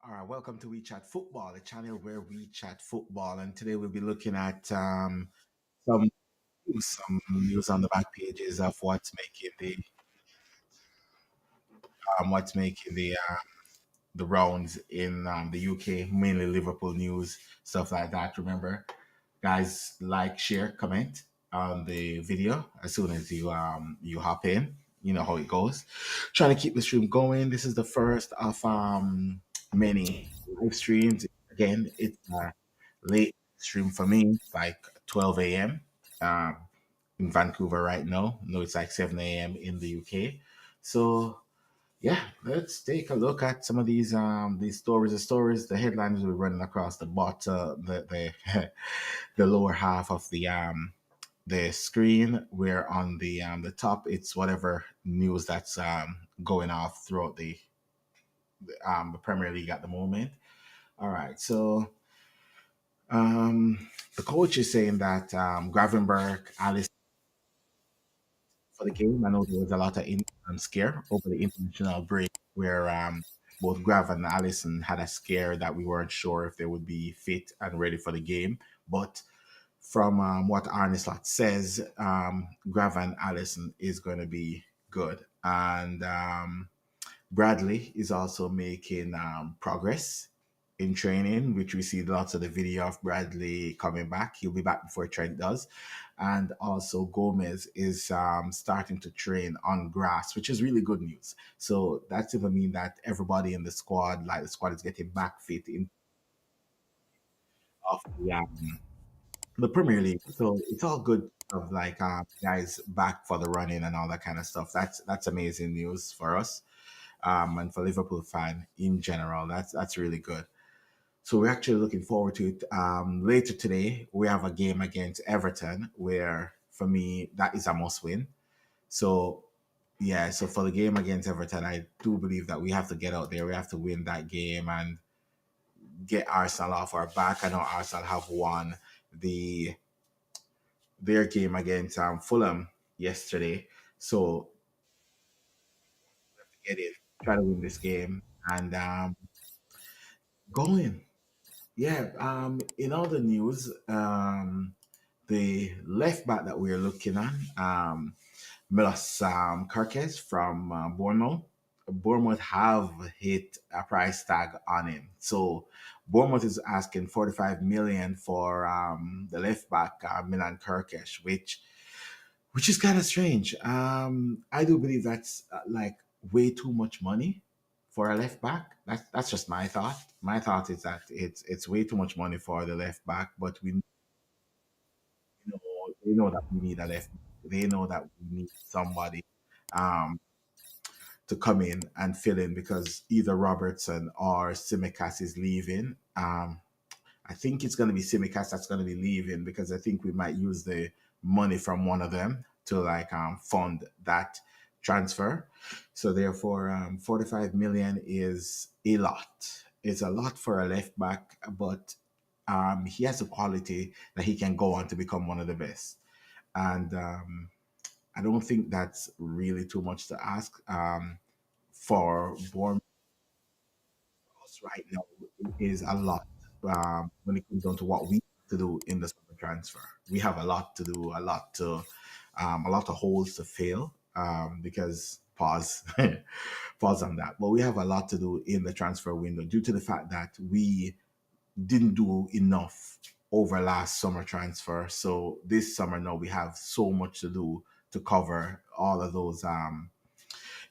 All right, welcome to We Chat Football, the channel where we chat football. And today we'll be looking at some some news on the back pages of what's making the rounds in the UK, mainly Liverpool news, stuff like that. Remember, guys, like, share, comment on the video as soon as you hop in. You know how it goes. Trying to keep the stream going. This is the first of many live streams. Again, it's a late stream for me. It's like 12 a.m. Um, in Vancouver right now. No, it's like 7 a.m. in the UK. So yeah, let's take a look at some of these stories. The headlines will be running across the the lower half of the screen. Where on the top, it's whatever news that's going off throughout the Premier League at the moment. All right, so the coach is saying that Gravenberg, Alice for the game. I know there was a lot of scare over the international break where both Grav and Allison had a scare that we weren't sure if they would be fit and ready for the game. But from what Arne Slot says, Grav and Allison is going to be good. And Bradley is also making progress in training, which we see lots of the video of Bradley coming back. He'll be back before Trent does. And also Gomez is starting to train on grass, which is really good news. So that's even mean that everybody in the squad, like the squad is getting back fit in of the Premier League. So it's all good of like guys back for the running and all that kind of stuff. That's amazing news for us and for Liverpool fan in general. That's really good. So we're actually looking forward to it. Later today, we have a game against Everton, where for me that is a must win. So yeah, so for the game against Everton, I do believe that we have to get out there. We have to win that game and get Arsenal off our back. I know Arsenal have won the their game against Fulham yesterday, so get it, try to win this game and going. Yeah, in other news, the left back that we're looking at, Milos Kirkes from Bournemouth. Bournemouth have hit a price tag on him. So Bournemouth is asking 45 million for the left back, Milan Kirkes, which is kind of strange. I do believe that's like way too much money for a left back. That's just my thought. My thought is that it's way too much money for the left back, but we know they know that we need a left. They know that we need somebody um, to come in and fill in because either Robertson or Simicas is leaving. I think it's going to be Simicas that's going to be leaving because I think we might use the money from one of them to like fund that transfer. So therefore, 45 million is a lot. It's a lot for a left back, but he has the quality that he can go on to become one of the best. And I don't think that's really too much to ask for Bournemouth right now. It is a lot when it comes down to what we have to do in the summer transfer. We have a lot to do, a lot of holes to fill because pause, pause on that. But we have a lot to do in the transfer window due to the fact that we didn't do enough over last summer transfer. So this summer now we have so much to do to cover all of those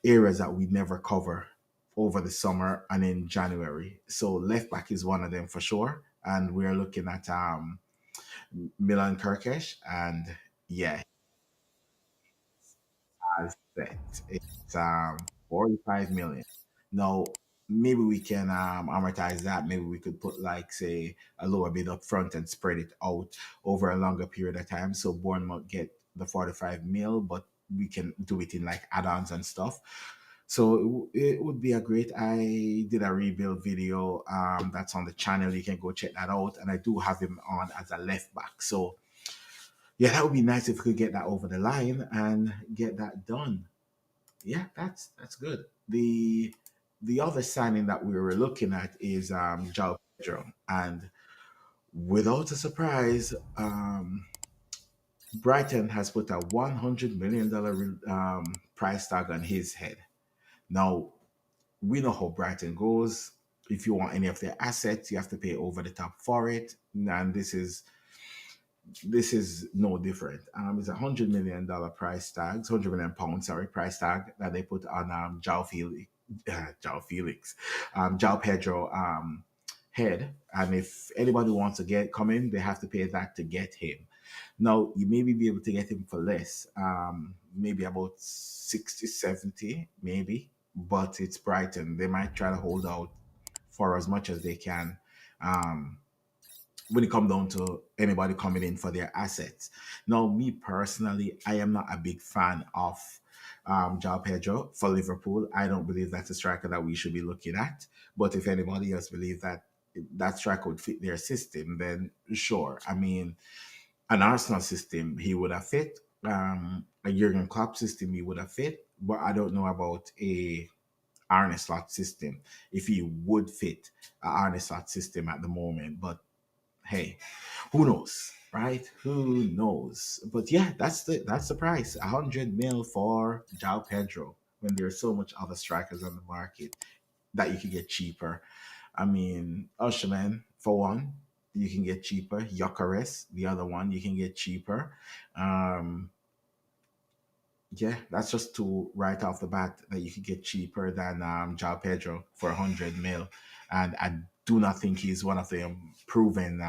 areas that we never cover over the summer and in January. So left back is one of them for sure. And we're looking at Milan Kirkesh and yeah, as set. It's 45 million. Now, maybe we can amortize that. Maybe we could put like say a lower bid up front and spread it out over a longer period of time. So Bournemouth get the 45 mil, but we can do it in like add-ons and stuff. So it would be a great. I did a rebuild video that's on the channel. You can go check that out. And I do have him on as a left back. So yeah, that would be nice if we could get that over the line and get that done. Yeah, that's good. the other signing that we were looking at is João Pedro, and without a surprise, Brighton has put a $100 million price tag on his head. Now, we know how Brighton goes. If you want any of their assets, you have to pay over the top for it. And this is no different. It's $100 million price tag, £100 million, sorry, price tag that they put on João Pedro head. And if anybody wants to get come in, they have to pay that to get him. Now, you maybe be able to get him for less, maybe about 60, 70, maybe, but it's Brighton. They might try to hold out for as much as they can. Um, when it comes down to anybody coming in for their assets. Now, me personally, I am not a big fan of João Pedro for Liverpool. I don't believe that's a striker that we should be looking at. But if anybody else believes that that striker would fit their system, then sure. I mean, an Arsenal system he would have fit. A Jurgen Klopp system he would have fit. But I don't know about a Arne Slot system if he would fit a Arne Slot system at the moment. But hey, who knows, right? Who knows? But yeah, that's the price. 100 mil for Jao Pedro when there's so much other strikers on the market that you can get cheaper. I mean, Usherman for one, you can get cheaper. Yokeres, the other one, you can get cheaper. Um, yeah, that's just two right off the bat that you could get cheaper than Jao Pedro for 100 mil, and I do not think he's one of the proven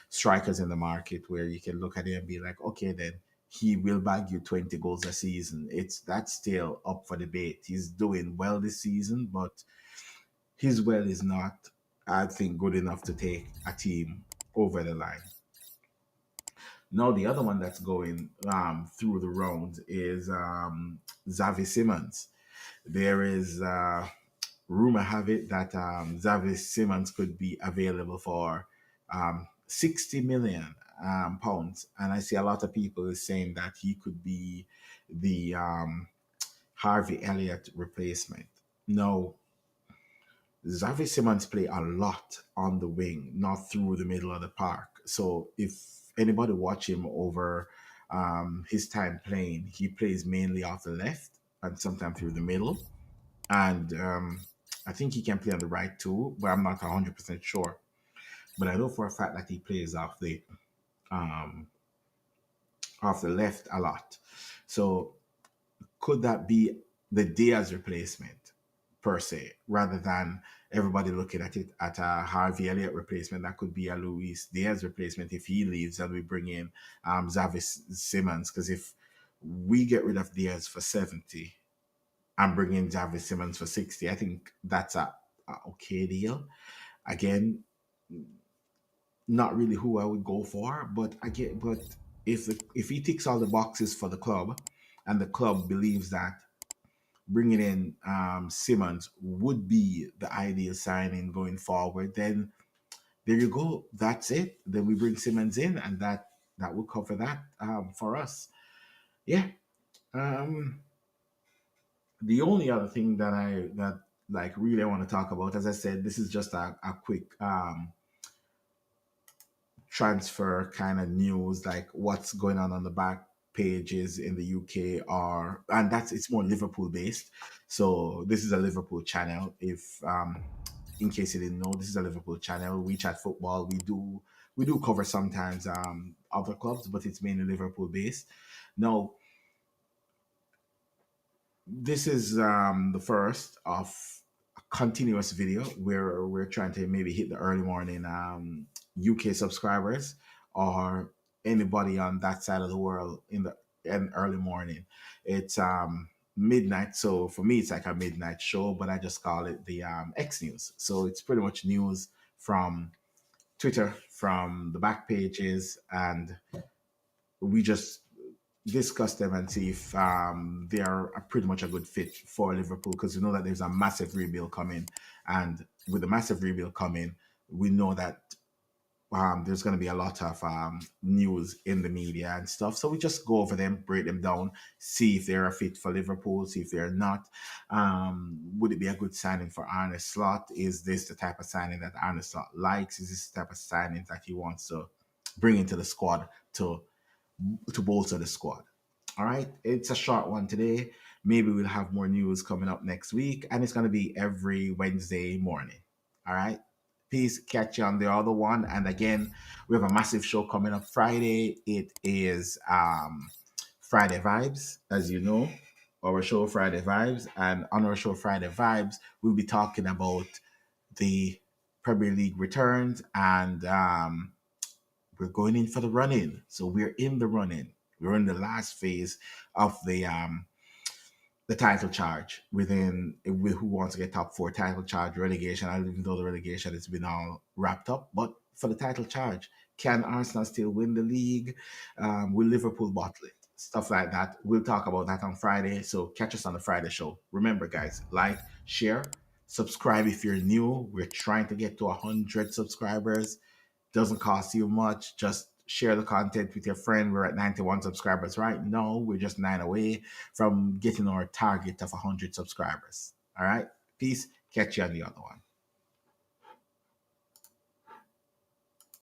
strikers in the market where you can look at it and be like, okay, then he will bag you 20 goals a season. It's That's still up for debate. He's doing well this season, but his well is not, I think, good enough to take a team over the line. Now, the other one that's going through the rounds is Xavi Simmons. There is rumor have it that Xavi Simmons could be available for 60 million pounds, and I see a lot of people is saying that he could be the Harvey Elliott replacement. No, Xavi Simmons play a lot on the wing, not through the middle of the park. So if anybody watch him over his time playing, he plays mainly off the left and sometimes through the middle. And I think he can play on the right too, but I'm not 100% sure. But I know for a fact that he plays um, off the left a lot. So could that be the Diaz replacement per se, rather than everybody looking at it at a Harvey Elliott replacement? That could be a Luis Diaz replacement if he leaves and we bring in Xavi Simmons. Because if we get rid of Diaz for 70 and bring in Xavi Simmons for 60, I think that's a okay deal. Again, not really who I would go for, but I get, but if he ticks all the boxes for the club, and the club believes that bringing in Simmons would be the ideal signing going forward, then there you go. That's it. Then we bring Simmons in, and that will cover that for us. Yeah. Um, the only other thing that like really I want to talk about, as I said, this is just a quick transfer kind of news, like what's going on the back pages in the UK are, and that's it's more Liverpool based. So this is a Liverpool channel. If in case you didn't know, this is a Liverpool channel. We chat football. We do cover sometimes other clubs, but it's mainly Liverpool based. Now, this is the first of a continuous video where we're trying to maybe hit the early morning UK subscribers or anybody on that side of the world in early morning. It's midnight, so for me it's like a midnight show, but I just call it the X News. So it's pretty much news from Twitter, from the back pages, and we just discuss them and see if they are pretty much a good fit for Liverpool, because we know that there's a massive rebuild coming, and with the massive rebuild coming, we know that there's going to be a lot of news in the media and stuff. So we just go over them, break them down, see if they're a fit for Liverpool, see if they're not. Would it be a good signing for Arne Slot? Is this the type of signing that Arne Slot likes? Is this the type of signing that he wants to bring into the squad to bolster the squad? All right, it's a short one today. Maybe we'll have more news coming up next week, and it's going to be every Wednesday morning. All right. Peace. Catch you on the other one. And again, we have a massive show coming up Friday. It is Friday Vibes, as you know, our show Friday Vibes. And on our show Friday Vibes, we'll be talking about the Premier League returns, and we're going in for the run in. So we're in the run in. We're in the last phase of the title charge within who wants to get top four title charge relegation. I don't even know the relegation has been all wrapped up, but for the title charge, can Arsenal still win the league? Will Liverpool bottle it? Stuff like that. We'll talk about that on Friday. So catch us on the Friday show. Remember, guys, like, share, subscribe if you're new. We're trying to get to 100 subscribers. Doesn't cost you much. Just share the content with your friend. We're at 91 subscribers right now. We're just 9 away from getting our target of 100 subscribers. All right. Peace. Catch you on the other one.